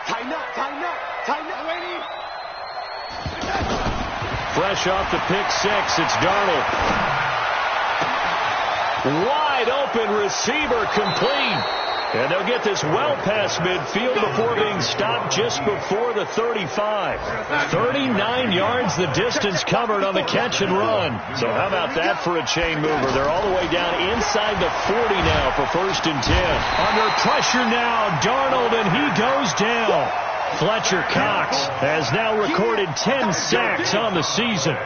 [SPEAKER 5] Tighten up, tighten up, tighten up.
[SPEAKER 3] Fresh off the pick 6, it's Darnold. Wide open receiver, complete. And they'll get this well past midfield before being stopped just before the 35. 39 yards the distance covered on the catch and run. So how about that for a chain mover? They're all the way down inside the 40 now for 1st and 10. Under pressure now, Darnold, and he goes down. Fletcher Cox has now recorded 10 sacks on the season.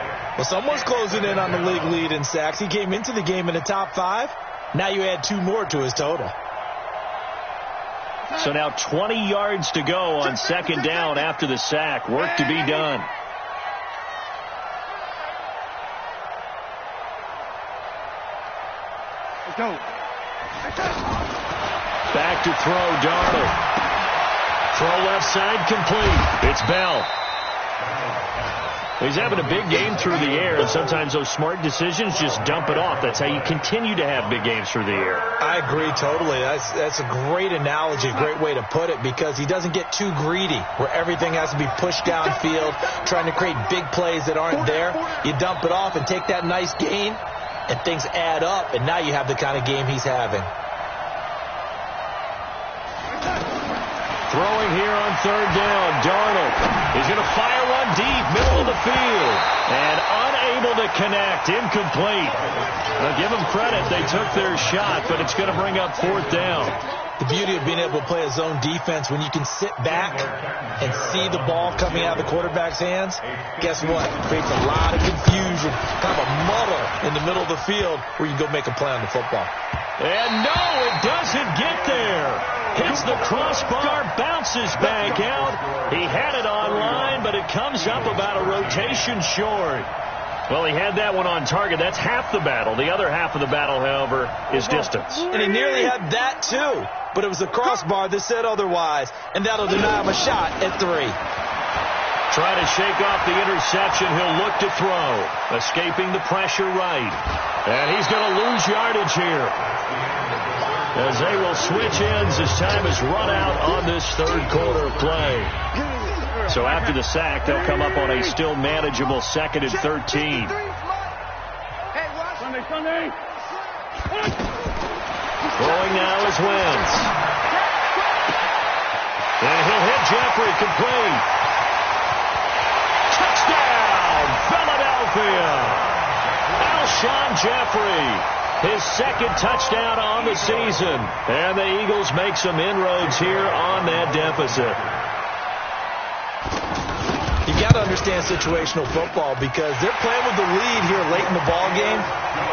[SPEAKER 4] Well, someone's closing in on the league lead in sacks. He came into the game in the top 5. Now you add 2 more to his total.
[SPEAKER 3] So now 20 yards to go on 2nd down after the sack. Work to be done. Back to throw, Darnold. Throw left side, complete. It's Bell. He's having a big game through the air, and sometimes those smart decisions just dump it off. That's how you continue to have big games through the air.
[SPEAKER 4] I agree totally. That's a great analogy, a great way to put it, because he doesn't get too greedy where everything has to be pushed downfield, trying to create big plays that aren't there. You dump it off and take that nice gain, and things add up, and now you have the kind of game he's having.
[SPEAKER 3] Throwing here on 3rd down, Darnold. He's going to fire one deep, middle of the field. And unable to connect, incomplete. Now give them credit, they took their shot, but it's going to bring up 4th down.
[SPEAKER 4] The beauty of being able to play a zone defense, when you can sit back and see the ball coming out of the quarterback's hands, guess what? It creates a lot of confusion, kind of a muddle in the middle of the field where you can go make a play on the football.
[SPEAKER 3] And no, it doesn't get there. Hits the crossbar, bounces back out. He had it online, but it comes up about a rotation short. Well, he had that one on target. That's half the battle. The other half of the battle, however, is distance.
[SPEAKER 4] And he nearly had that, too. But it was the crossbar that said otherwise, and that'll deny him a shot at 3.
[SPEAKER 3] Try to shake off the interception. He'll look to throw. Escaping the pressure right. And he's going to lose yardage here, as they will switch ends as time is run out on this 3rd quarter play. So after the sack, they'll come up on a still manageable 2nd and 13. Throwing now is Wentz. And he'll hit Jeffrey, complete. Touchdown, Philadelphia. Alshon Jeffrey, his 2nd touchdown on the season. And the Eagles make some inroads here on that deficit.
[SPEAKER 4] You got to understand situational football because they're playing with the lead here late in the ball game.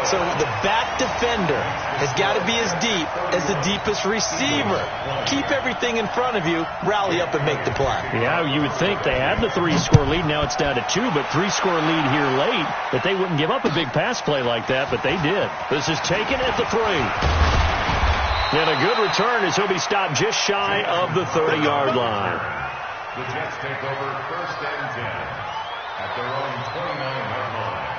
[SPEAKER 4] So the back defender has got to be as deep as the deepest receiver. Keep everything in front of you, rally up and make the play.
[SPEAKER 3] Yeah, you would think they had the 3-score lead. Now it's down to 2, but 3-score lead here late, that they wouldn't give up a big pass play like that, but they did. This is taken at the 3. And a good return as he'll be stopped just shy of the 30-yard line.
[SPEAKER 6] The Jets take over 1st and 10 at their own 29-yard line.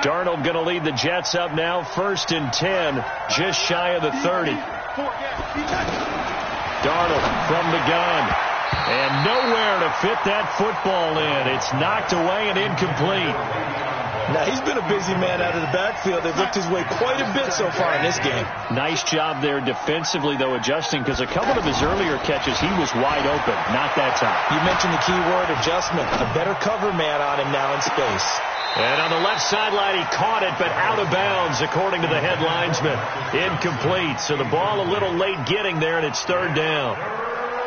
[SPEAKER 3] Darnold going to lead the Jets up now. 1st and 10, just shy of the 30. Darnold from the gun. And nowhere to fit that football in. It's knocked away and incomplete.
[SPEAKER 4] Now, he's been a busy man out of the backfield. They've looked his way quite a bit so far in this game.
[SPEAKER 3] Nice job there defensively, though, adjusting, because a couple of his earlier catches, he was wide open. Not that time.
[SPEAKER 4] You mentioned the key word, adjustment. A better cover man on him now in space.
[SPEAKER 3] And on the left sideline, he caught it, but out of bounds, according to the head linesman. Incomplete. So the ball a little late getting there, and it's 3rd down.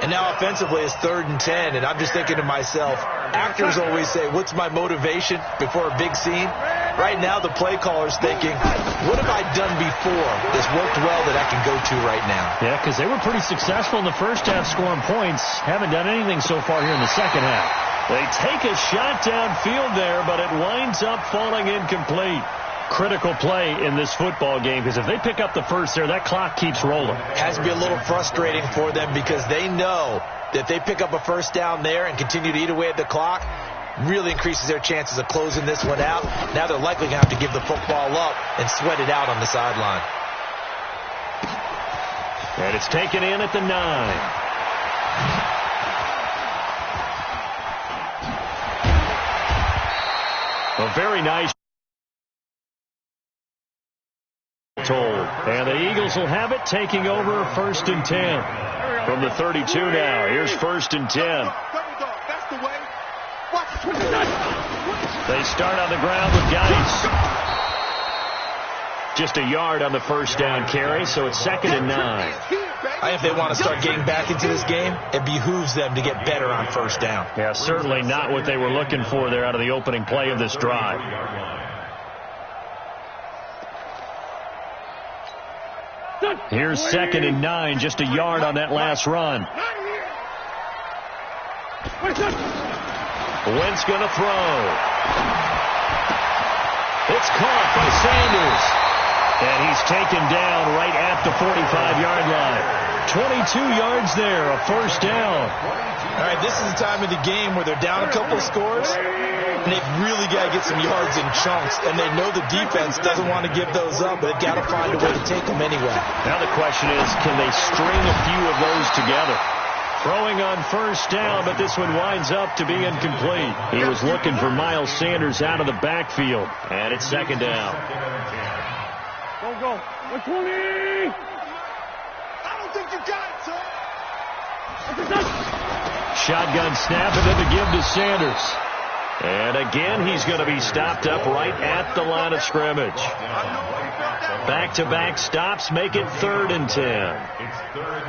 [SPEAKER 4] And now offensively, it's 3rd and 10. And I'm just thinking to myself, actors always say, what's my motivation before a big scene? Right now, the play caller's thinking, what have I done before that's worked well that I can go to right now?
[SPEAKER 3] Yeah, because they were pretty successful in the first half scoring points. Haven't done anything so far here in the second half. They take a shot downfield there, but it winds up falling incomplete. Critical play in this football game, because if they pick up the first there, that clock keeps rolling.
[SPEAKER 4] Has to be a little frustrating for them because they know that if they pick up a first down there and continue to eat away at the clock, really increases their chances of closing this one out. Now they're likely going to have to give the football up and sweat it out on the sideline.
[SPEAKER 3] And it's taken in at the 9. A very nice told. And the Eagles will have it, taking over 1st and 10 from the 32 now. Here's 1st and 10. They start on the ground with Geis. Just a yard on the first down carry, so it's 2nd and 9.
[SPEAKER 4] If they want to start getting back into this game, it behooves them to get better on first down.
[SPEAKER 3] Yeah, certainly not what they were looking for there out of the opening play of this drive. Here's 2nd and 9, just a yard on that last run. Wentz going to throw. It's caught by Sanders. And he's taken down right at the 45-yard line. 22 yards there, a first down.
[SPEAKER 4] All right, this is the time of the game where they're down a couple of scores, and they've really got to get some yards in chunks, and they know the defense doesn't want to give those up, but they've got to find a way to take them anyway.
[SPEAKER 3] Now the question is, can they string a few of those together? Throwing on first down, but this one winds up to be incomplete. He was looking for Miles Sanders out of the backfield, and it's 2nd down.
[SPEAKER 5] Go. 120. I don't think you got it, sir.
[SPEAKER 3] Shotgun snap, and then the give to Sanders. And again, he's going to be stopped up right at the line of scrimmage. Back-to-back stops make it 3rd and 10.
[SPEAKER 6] It's 3rd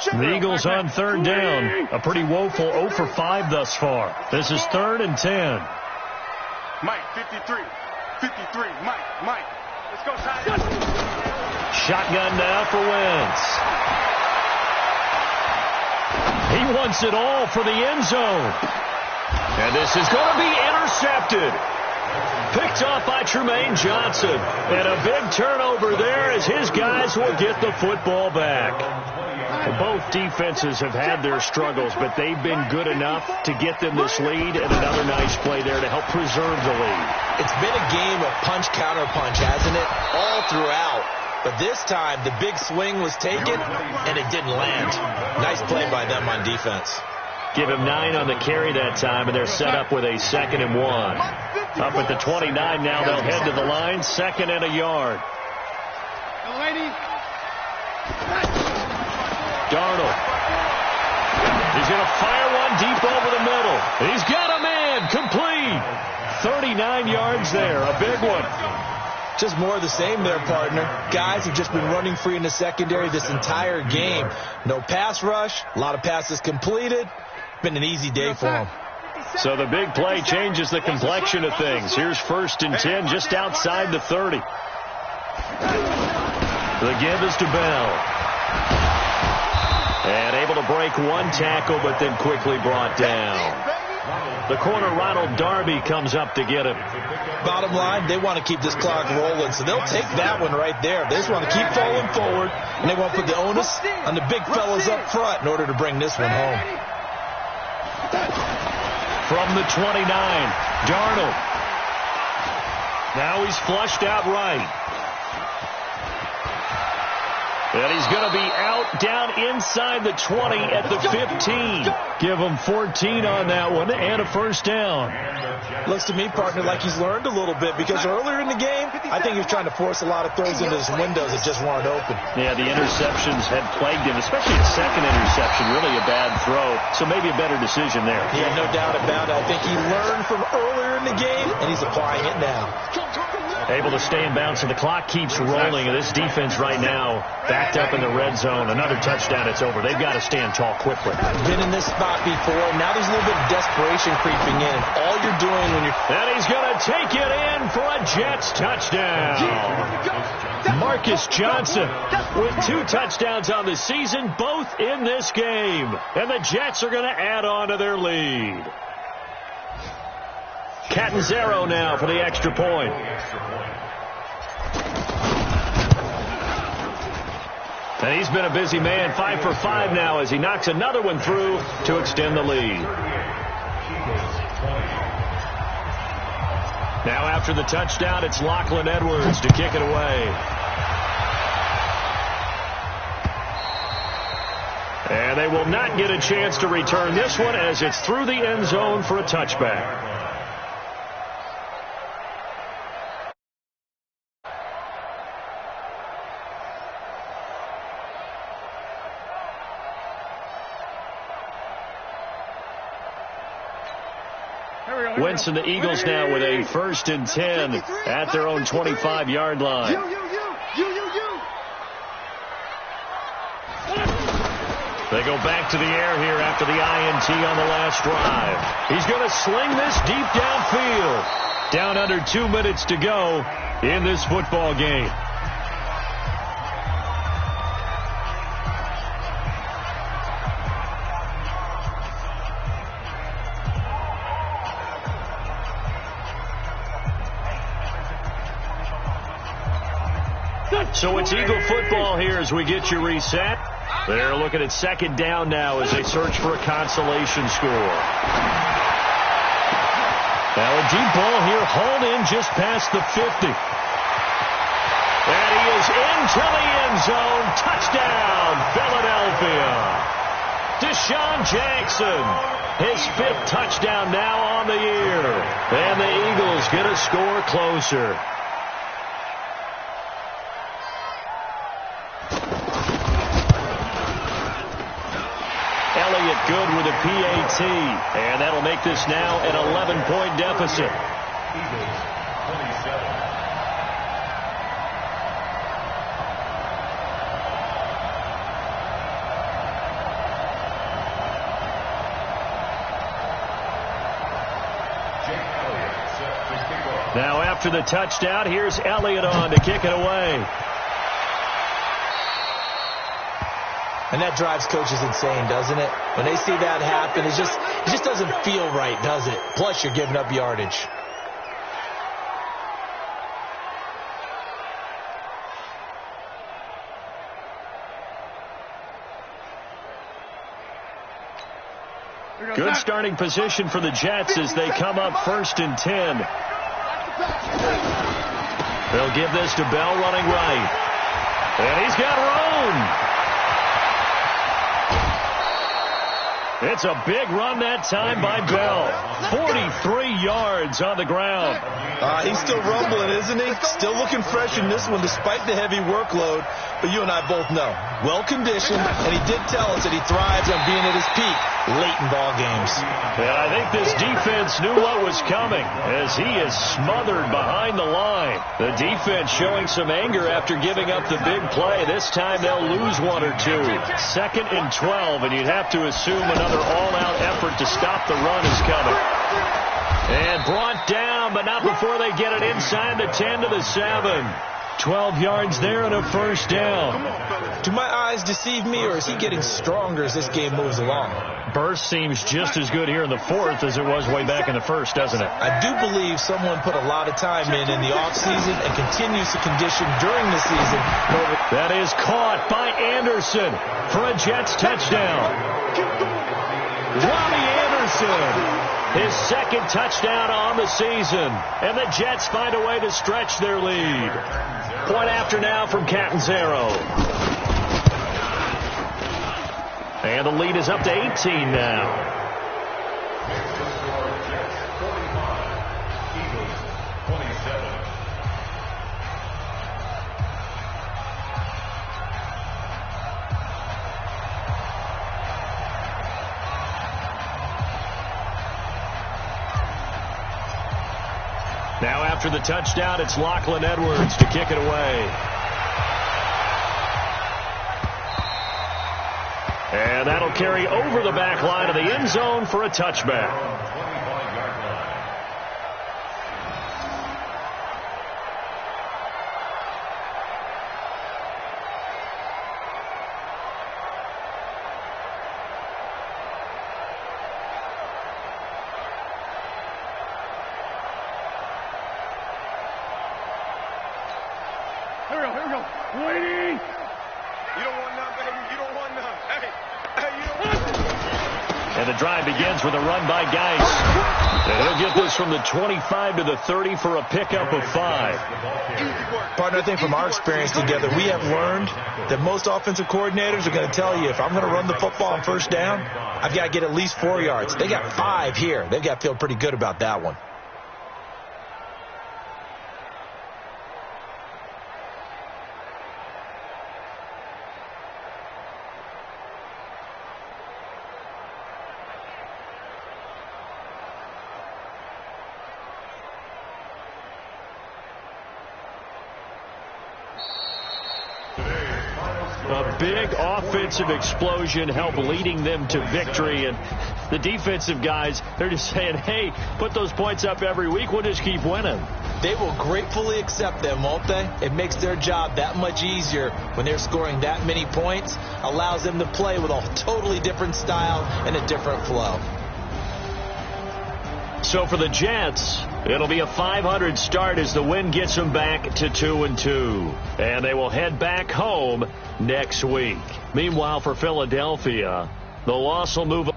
[SPEAKER 6] and 10.
[SPEAKER 3] The Eagles on 3rd down. A pretty woeful 0 for 5 thus far. This is 3rd and 10.
[SPEAKER 5] Mike, 53. Mike. Let's go, Ty.
[SPEAKER 3] Shotgun now for Wentz. He wants it all for the end zone. And this is going to be intercepted. Picked off by Trumaine Johnson. And a big turnover there as his guys will get the football back. Both defenses have had their struggles, but they've been good enough to get them this lead, and another nice play there to help preserve the lead.
[SPEAKER 4] It's been a game of punch-counter-punch, hasn't it? All throughout. But this time, the big swing was taken, and it didn't land. Nice play by them on defense.
[SPEAKER 3] Give him 9 on the carry that time, and they're set up with a 2nd and 1. Up at the 29 now, they'll head to the line, 2nd and a yard. Darnold. He's going to fire one deep over the middle. He's got a man, complete. 39 yards there, a big one.
[SPEAKER 4] Just more of the same there, partner. Guys have just been running free in the secondary this entire game. No pass rush, a lot of passes completed. Been an easy day for them.
[SPEAKER 3] So the big play changes the complexion of things. Here's 1st and 10 just outside the 30. The give is to Bell. And able to break one tackle, but then quickly brought down. The corner, Ronald Darby, comes up to get him.
[SPEAKER 4] Bottom line, they want to keep this clock rolling, so they'll take that one right there. They just want to keep falling forward, and they want to put the onus on the big fellas up front in order to bring this one home.
[SPEAKER 3] From the 29, Darnold. Now he's flushed out right. And he's going to be out down inside the 20 at the 15. Give him 14 on that one and a 1st down.
[SPEAKER 4] Looks to me, partner, like he's learned a little bit because earlier in the game, I think he was trying to force a lot of throws into his windows that just weren't open.
[SPEAKER 3] Yeah, the interceptions had plagued him, especially his 2nd interception, really a bad throw. So maybe a better decision there.
[SPEAKER 4] Yeah, no doubt about it. I think he learned from earlier in the game, and he's applying it now.
[SPEAKER 3] Able to stay in bounds, so the clock keeps rolling, and this defense right now backed up in the red zone. Another touchdown, it's over. They've got to stand tall quickly.
[SPEAKER 4] Been in this spot before. Now there's a little bit of desperation creeping in, and all you're doing when you're...
[SPEAKER 3] And he's going to take it in for a Jets touchdown. Marcus Johnson with 2 touchdowns on the season, both in this game. And the Jets are going to add on to their lead. Catanzaro now for the extra point. And he's been a busy man, 5 for 5 now as he knocks another one through to extend the lead. Now after the touchdown, it's Lachlan Edwards to kick it away. And they will not get a chance to return this one as it's through the end zone for a touchback. Winston, the Eagles now with a 1st and 10 at their own 25-yard line. They go back to the air here after the INT on the last drive. He's going to sling this deep downfield. Down under 2 minutes to go in this football game. So it's Eagle football here as we get you reset. They're looking at 2nd down now as they search for a consolation score. Now a deep ball here hauled in just past the 50. And he is into the end zone. Touchdown, Philadelphia. Deshaun Jackson, his 5th touchdown now on the year. And the Eagles get a score closer. Good with a PAT, and that'll make this now an 11-point deficit.
[SPEAKER 6] Eagles, 27. Jake Elliott set for kickoff.
[SPEAKER 3] Now after the touchdown, here's Elliott on to kick it away.
[SPEAKER 4] And that drives coaches insane, doesn't it? When they see that happen, it just doesn't feel right, does it? Plus, you're giving up yardage.
[SPEAKER 3] Good starting position for the Jets as they come up 1st and 10. They'll give this to Bell running right. And he's got room. It's a big run that time by Bell. 43 yards on the ground.
[SPEAKER 4] He's still rumbling, isn't he? Still looking fresh in this one despite the heavy workload. But you and I both know, well-conditioned, and he did tell us that he thrives on being at his peak late in ball games.
[SPEAKER 3] And I think this defense knew what was coming as he is smothered behind the line. The defense showing some anger after giving up the big play. This time they'll lose one or two. 2nd and 12, and you'd have to assume another all-out effort to stop the run is coming. And brought down, but not before they get it inside the 10 to the 7. 12 yards there and a first down.
[SPEAKER 4] Do my eyes deceive me, or is he getting stronger as this game moves along?
[SPEAKER 3] Burst seems just as good here in the 4th as it was way back in the 1st, doesn't it?
[SPEAKER 4] I do believe someone put a lot of time in the offseason and continues to condition during the season.
[SPEAKER 3] That is caught by Anderson for a Jets touchdown. Robbie Anderson. His 2nd touchdown on the season. And the Jets find a way to stretch their lead. Point after now from Catanzaro. And the lead is up to 18 now. Now after the touchdown, it's Lachlan Edwards to kick it away. And that'll carry over the back line of the end zone for a touchback.
[SPEAKER 5] Here we go. Waiting. You don't want none, baby. You don't want none. Hey, you don't want none.
[SPEAKER 3] And the drive begins with a run by Geis. And he'll get this from the 25 to the 30 for a pickup of 5.
[SPEAKER 4] Partner, I think from our experience together, we have learned that most offensive coordinators are going to tell you, if I'm going to run the football on first down, I've got to get at least 4 yards. They got 5 here. They've got to feel pretty good about that one.
[SPEAKER 3] A big offensive explosion helped leading them to victory. And the defensive guys, they're just saying, hey, put those points up every week. We'll just keep winning.
[SPEAKER 4] They will gratefully accept them, won't they? It makes their job that much easier when they're scoring that many points. Allows them to play with a totally different style and a different flow.
[SPEAKER 3] So for the Jets, it'll be a 500 start as the win gets them back to 2-2. And they will head back home next week. Meanwhile, for Philadelphia, the loss will move.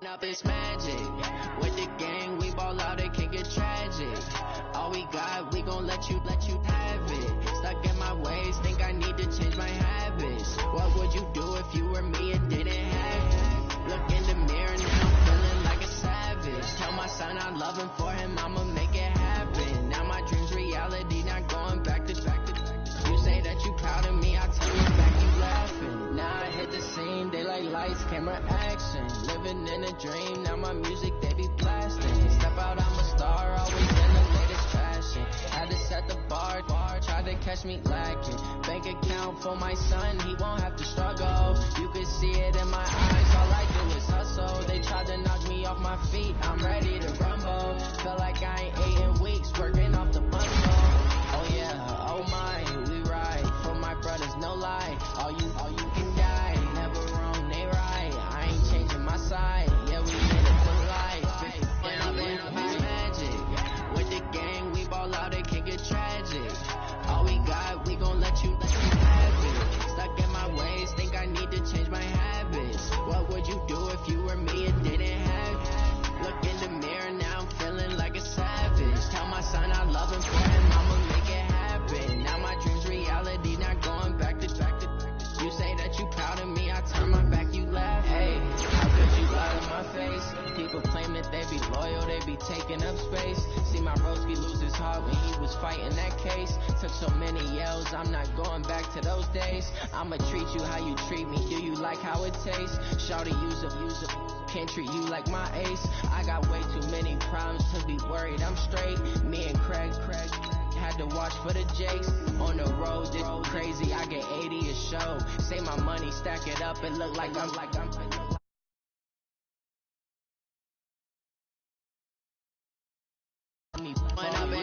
[SPEAKER 7] Up is magic. With the gang, we ball out, it can get tragic. All we got, we gon' let you have it. Stuck in my ways, think I need to change my habits. What would you do if you were me and didn't have it? Look in the mirror now, I'm feeling like a savage. Tell my son I love him, for him I'ma make it happen. Now my dream's reality, not going back to. You say that you proud of me, I tell you back, you laughing. Now I hit the scene, daylight lights, camera action. Living in a dream, now my music they be blasting. Step out, I'm a star, always in the latest fashion. Had to set the bar, tried to catch me lacking. Bank account for my son, he won't have to struggle. You can see it in my eyes, all I do is hustle. They tried to knock me off my feet, I'm ready to rumble. Feel like I ain't 8 in weeks, working off the bundle. Oh yeah, oh my, we ride for my brothers, no lie. All you can die, never wrong, they right. I ain't changing my side, yeah, we in it for life. Down magic. With the gang, we ball out, it can get tragic. All we got, we gon' let you have it. Stuck in my ways, think I need to change my habits. What would you do if you were me and didn't have See my broski lose his heart when he was fighting that case. Took so many L's, I'm not going back to those days. I'ma treat you how you treat me. Do you like how it tastes? Shawty, use a, can't treat you like my ace. I got way too many problems to be worried. I'm straight. Me and Craig had to watch for the Jakes. On the road, this crazy. I get 80 a show. Say my money, stack it up, and look like I'm. When I've been